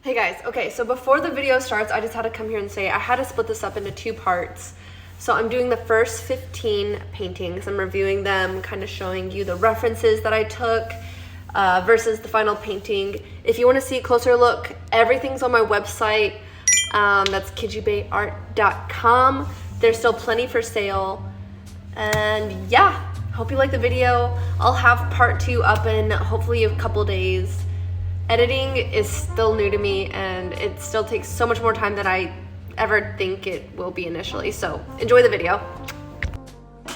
Hey guys, okay, so before the video starts, I just had to come here and say I had to split this up into two parts. So I'm doing the first 15 paintings. I'm reviewing them, kind of showing you the references that I took versus the final painting. If you want to see a closer look, everything's on my website. That's kidjubayart.com. There's still plenty for sale. And yeah, hope you like the video. I'll have part 2 up in hopefully a couple days. Editing is still new to me and it still takes so much more time than I ever think it will be initially, so enjoy the video.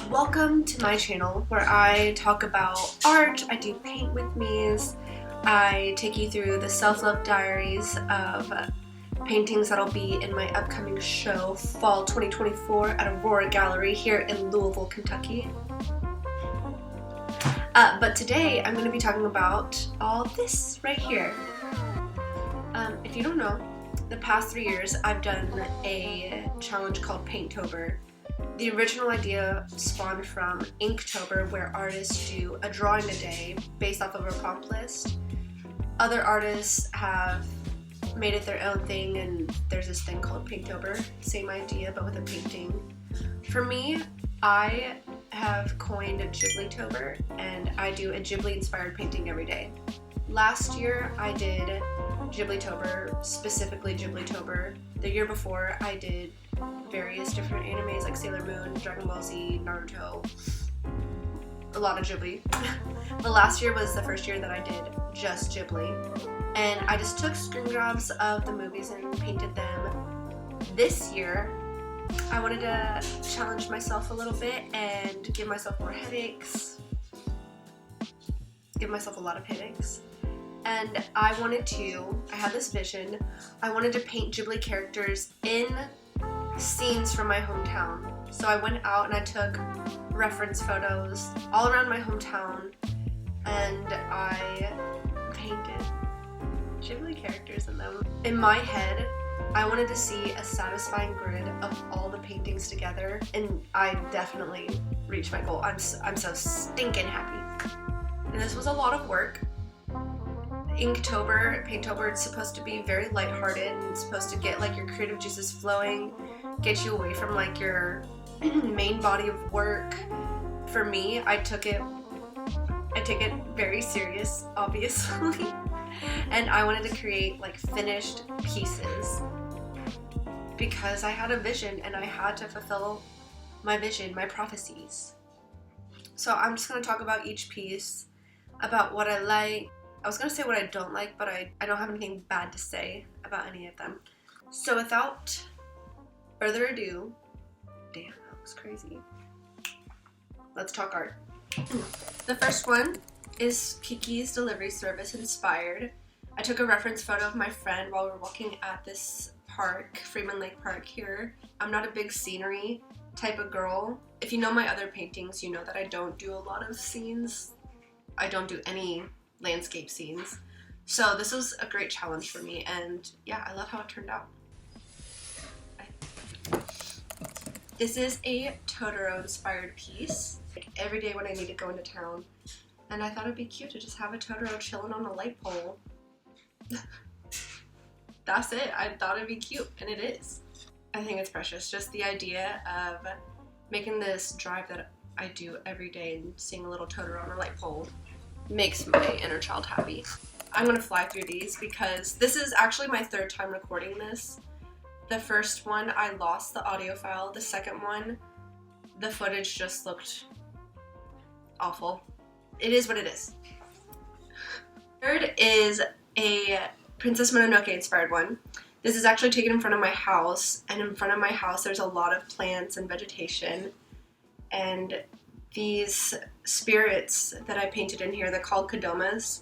Welcome to my channel where I talk about art, I do paint with me's, I take you through the self-love diaries of paintings that'll be in my upcoming show, Fall 2024 at Aurora Gallery here in Louisville, Kentucky. But today I'm going to be talking about all this right here. If you don't know, the past 3 years I've done a challenge called Paintober. The original idea spawned from Inktober, where artists do a drawing a day based off of a prompt list. Other artists have made it their own thing, and there's this thing called Paintober. Same idea, but with a painting. For me, I have coined a Ghiblitober, and I do a Ghibli-inspired painting every day. Last year, I did Ghiblitober, specifically Ghiblitober. The year before, I did various different animes like Sailor Moon, Dragon Ball Z, Naruto, a lot of Ghibli. But last year was the first year that I did just Ghibli, and I just took screen grabs of the movies and painted them. This year, I wanted to challenge myself a little bit and give myself more headaches. Give myself a lot of headaches. And I had this vision, I wanted to paint Ghibli characters in scenes from my hometown. So I went out and I took reference photos all around my hometown and I painted Ghibli characters in them. In my head, I wanted to see a satisfying grid of all the paintings together, and I definitely reached my goal. I'm so stinking happy. And this was a lot of work. Inktober, Paintober, it's supposed to be very lighthearted and it's supposed to get like your creative juices flowing, get you away from like your main body of work. For me, I take it very serious, obviously. And I wanted to create like finished pieces because I had a vision and I had to fulfill my vision, my prophecies. So I'm just going to talk about each piece, about what I like. I was going to say what I don't like, but I don't have anything bad to say about any of them. So without further ado, damn, that was crazy. Let's talk art. The first one is Kiki's Delivery Service inspired. I took a reference photo of my friend while we were walking at this park, Freeman Lake Park here. I'm not a big scenery type of girl. If you know my other paintings, you know that I don't do a lot of scenes. I don't do any landscape scenes. So this was a great challenge for me, and yeah, I love how it turned out. This is a Totoro inspired piece. Like every day when I need to go into town, and I thought it'd be cute to just have a Totoro chilling on a light pole. That's it. I thought it'd be cute, and it is. I think it's precious. Just the idea of making this drive that I do every day and seeing a little Totoro on a light pole makes my inner child happy. I'm gonna fly through these because this is actually my third time recording this. The first one, I lost the audio file. The second one, the footage just looked awful. It is what it is. Third is a Princess Mononoke inspired one. This is actually taken in front of my house, and in front of my house there's a lot of plants and vegetation, and these spirits that I painted in here, they're called kodomas.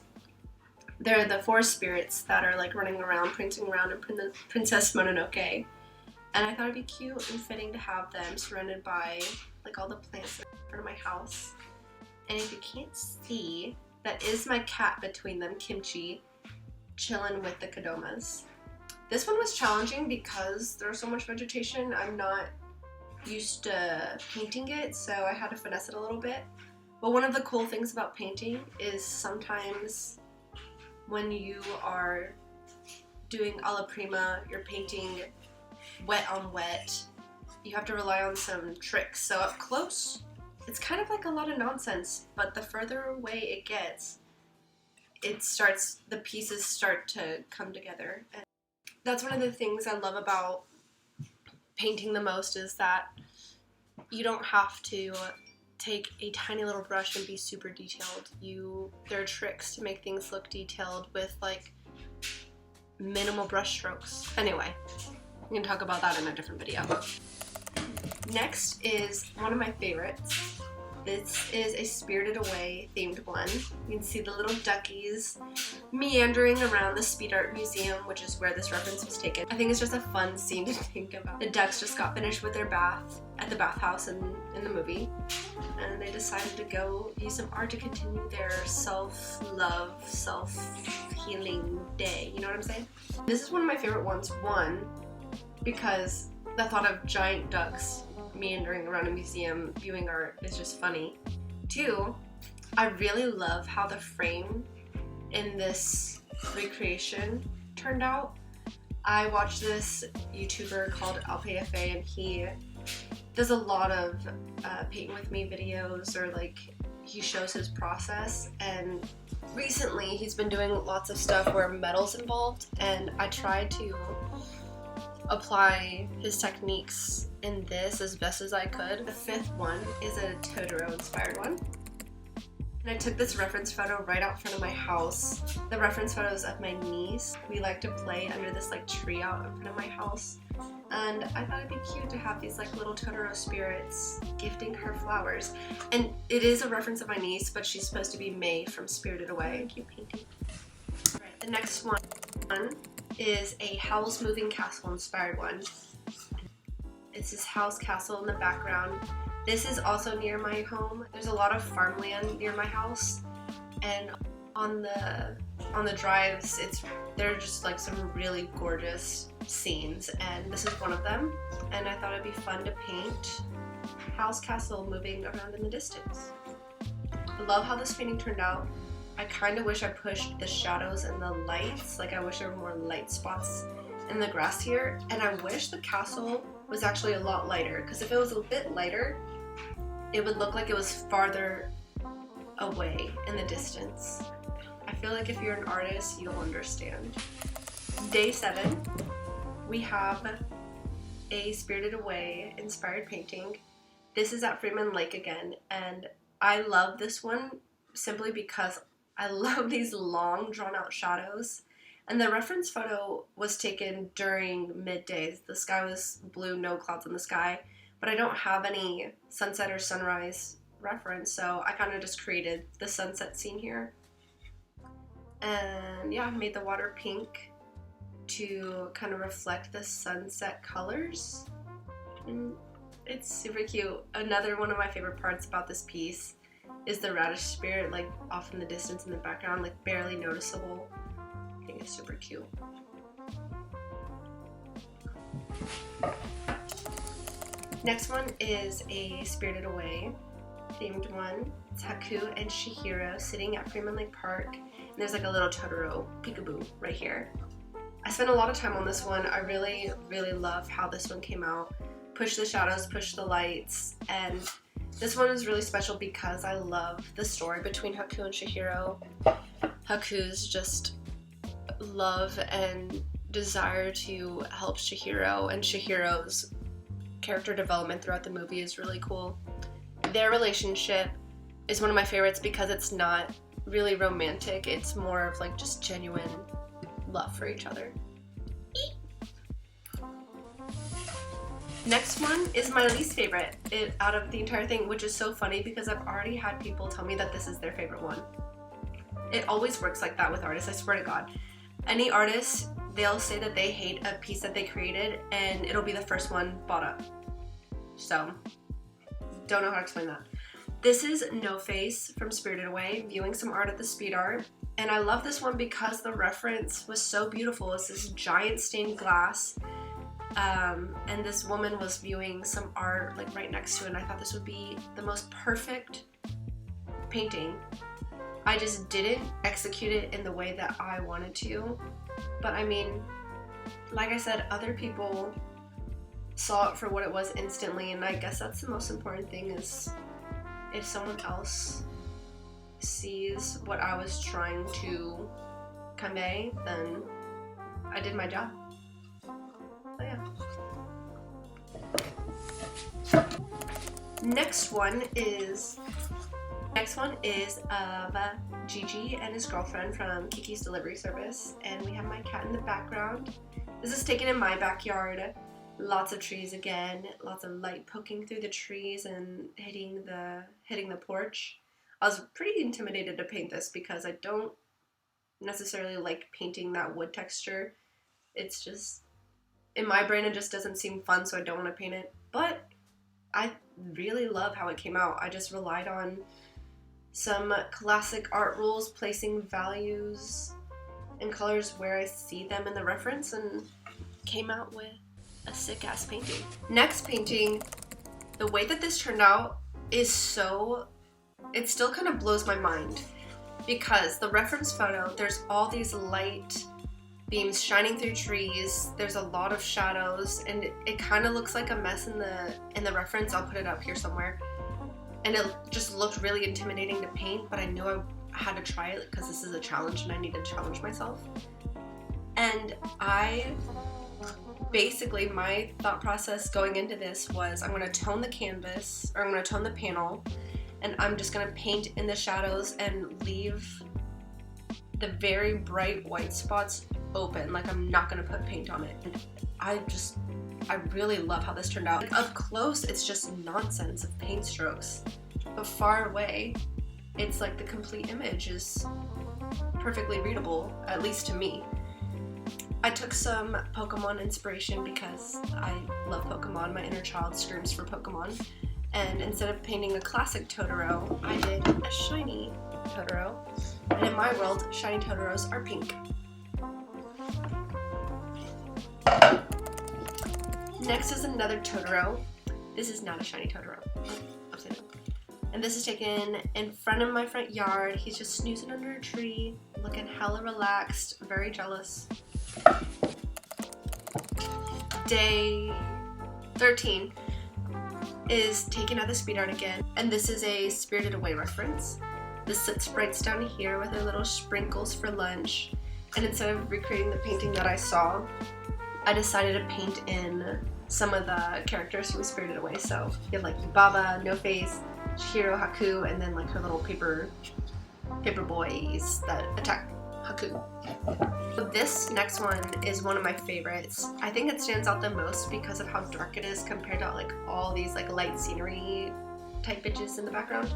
They're the 4 spirits that are like running around, prancing around in Princess Mononoke. And I thought it'd be cute and fitting to have them surrounded by like all the plants in front of my house. And if you can't see, that is my cat between them, Kimchi, chilling with the kodomas. This one was challenging because there's so much vegetation. I'm not used to painting it, so I had to finesse it a little bit. But one of the cool things about painting is sometimes when you are doing alla prima, you're painting wet on wet, you have to rely on some tricks. So up close, it's kind of like a lot of nonsense, but the further away it gets, the pieces start to come together. And that's one of the things I love about painting the most, is that you don't have to take a tiny little brush and be super detailed. There are tricks to make things look detailed with like minimal brush strokes. Anyway, we can talk about that in a different video. Next is one of my favorites. This is a Spirited Away themed one. You can see the little duckies meandering around the Speed Art Museum, which is where this reference was taken. I think it's just a fun scene to think about. The ducks just got finished with their bath at the bathhouse in the movie, and they decided to go use some art to continue their self-love, self-healing day. You know what I'm saying? This is one of my favorite ones. One, because the thought of giant ducks meandering around a museum viewing art is just funny. Two, I really love how the frame in this recreation turned out. I watched this YouTuber called LPFA, and he does a lot of paint with me videos, or like he shows his process, and recently he's been doing lots of stuff where metal's involved, and I tried to apply his techniques in this as best as I could. The fifth one is a Totoro inspired one. And I took this reference photo right out front of my house. The reference photo is of my niece. We like to play under this like tree out in front of my house. And I thought it'd be cute to have these like little Totoro spirits gifting her flowers. And it is a reference of my niece, but she's supposed to be May from Spirited Away. Cute painting. Alright, the next one is a Howl's Moving Castle inspired one. It's this house castle in the background. This is also near my home. There's a lot of farmland near my house, and on the drives, there are just like some really gorgeous scenes, and this is one of them. And I thought it'd be fun to paint house castle moving around in the distance. I love how this painting turned out. I kind of wish I pushed the shadows and the lights. Like, I wish there were more light spots in the grass here, and I wish the castle was actually a lot lighter, because if it was a bit lighter, it would look like it was farther away in the distance. I feel like if you're an artist, you'll understand. Day 7, we have a Spirited Away inspired painting. This is at Freeman Lake again, and I love this one simply because I love these long drawn out shadows. And the reference photo was taken during midday. The sky was blue, no clouds in the sky, but I don't have any sunset or sunrise reference, so I kind of just created the sunset scene here. And yeah, I made the water pink to kind of reflect the sunset colors. And it's super cute. Another one of my favorite parts about this piece is the radish spirit, like off in the distance in the background, like barely noticeable. I think it's super cute. Next one is a Spirited Away themed one. It's Haku and Chihiro sitting at Freeman Lake Park, and there's like a little Totoro peekaboo right here. I spent a lot of time on this one. I really, really love how this one came out. Push the shadows, push the lights, and this one is really special because I love the story between Haku and Chihiro. Haku's just love and desire to help Chihiro, and Chihiro's character development throughout the movie is really cool. Their relationship is one of my favorites because it's not really romantic, it's more of like just genuine love for each other. Next one is my least favorite out of the entire thing, which is so funny because I've already had people tell me that this is their favorite one. It always works like that with artists, I swear to God. Any artist, they'll say that they hate a piece that they created and it'll be the first one bought up. So, don't know how to explain that. This is No Face from Spirited Away, viewing some art at the Speed Art. And I love this one because the reference was so beautiful. It's this giant stained glass. And this woman was viewing some art like right next to it, and I thought this would be the most perfect painting. I just didn't execute it in the way that I wanted to, but I mean, Like I said, other people saw it for what it was instantly, and I guess that's the most important thing, is if someone else sees what I was trying to convey, then I did my job. So yeah. Next one is of Gigi and his girlfriend from Kiki's delivery service, and we have my cat in the background. This is taken in my backyard. Lots of trees again, lots of light poking through the trees and hitting the porch. I was pretty intimidated to paint this because I don't necessarily like painting that wood texture. It's just, in my brain, it just doesn't seem fun, so I don't want to paint it. But I really love how it came out. I just relied on some classic art rules, placing values and colors where I see them in the reference, and came out with a sick-ass painting. Next painting, the way that this turned out is so, it still kind of blows my mind, because the reference photo, there's all these light beams shining through trees, there's a lot of shadows, and it kind of looks like a mess in the reference. I'll put it up here somewhere. And it just looked really intimidating to paint, but I knew I had to try it because this is a challenge and I need to challenge myself. And basically my thought process going into this was, I'm going to tone the canvas, or I'm going to tone the panel, and I'm just going to paint in the shadows and leave the very bright white spots open, like I'm not going to put paint on it. And I really love how this turned out. Like, up close, it's just nonsense of paint strokes, but far away, it's like the complete image is perfectly readable, at least to me. I took some Pokemon inspiration because I love Pokemon. My inner child screams for Pokemon. And instead of painting a classic Totoro, I did a shiny Totoro. And in my world, shiny Totoros are pink. Next is another Totoro. This is not a shiny Totoro. Upside down. And this is taken in front of my front yard. He's just snoozing under a tree, looking hella relaxed, very jealous. Day 13 is taken out the speed art again, and this is a Spirited Away reference. The soot sprites down here with their little sprinkles for lunch, and instead of recreating the painting that I saw, I decided to paint in some of the characters from Spirited Away. So you have like Yubaba, No Face, Chihiro, Haku, and then like her little paper boys that attack Haku. So this next one is one of my favorites. I think it stands out the most because of how dark it is compared to like all these like light scenery type bitches in the background.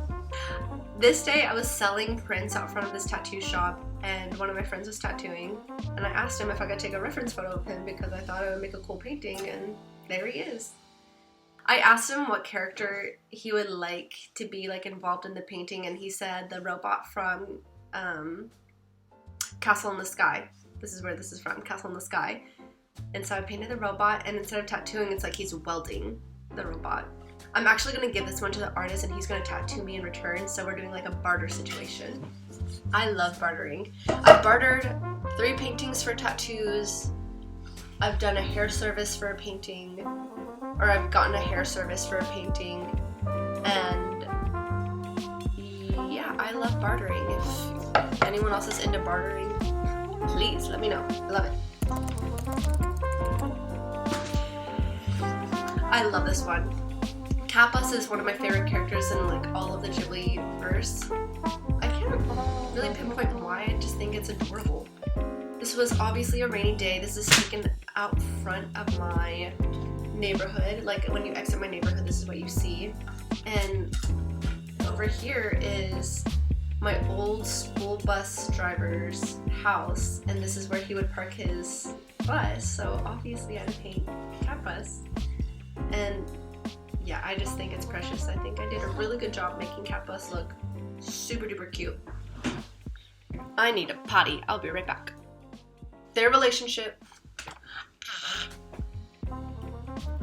This day I was selling prints out front of this tattoo shop, and one of my friends was tattooing, and I asked him if I could take a reference photo of him because I thought it would make a cool painting, and there he is. I asked him what character he would like to be like involved in the painting, and he said the robot from Castle in the Sky. This is where this is from, Castle in the Sky. And so I painted the robot, and instead of tattooing, it's like he's welding the robot. I'm actually going to give this one to the artist, and he's going to tattoo me in return, so we're doing like a barter situation. I love bartering. I've bartered 3 paintings for tattoos. I've done a hair service for a painting, or I've gotten a hair service for a painting, and yeah, I love bartering. If anyone else is into bartering, please let me know. I love it. I love this one. Kappas is one of my favorite characters in like all of the Ghibliverse. I can't really pinpoint why, I just think it's adorable. This was obviously a rainy day. This is taken out front of my neighborhood. Like when you exit my neighborhood, this is what you see. And over here is my old school bus driver's house, and this is where he would park his bus. So obviously I paint Kappas. And yeah, I just think it's precious. I think I did a really good job making Kappas look super duper cute. I need a potty. I'll be right back. Their relationship.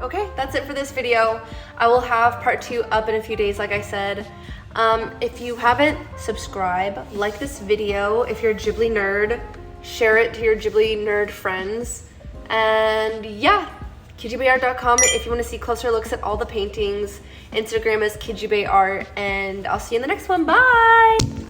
Okay, that's it for this video. I will have part 2 up in a few days, like I said. If you haven't, subscribe, like this video. If you're a Ghibli nerd, share it to your Ghibli nerd friends. And yeah, KijiBayArt.com if you want to see closer looks at all the paintings. Instagram is KijiBayArt, and I'll see you in the next one. Bye!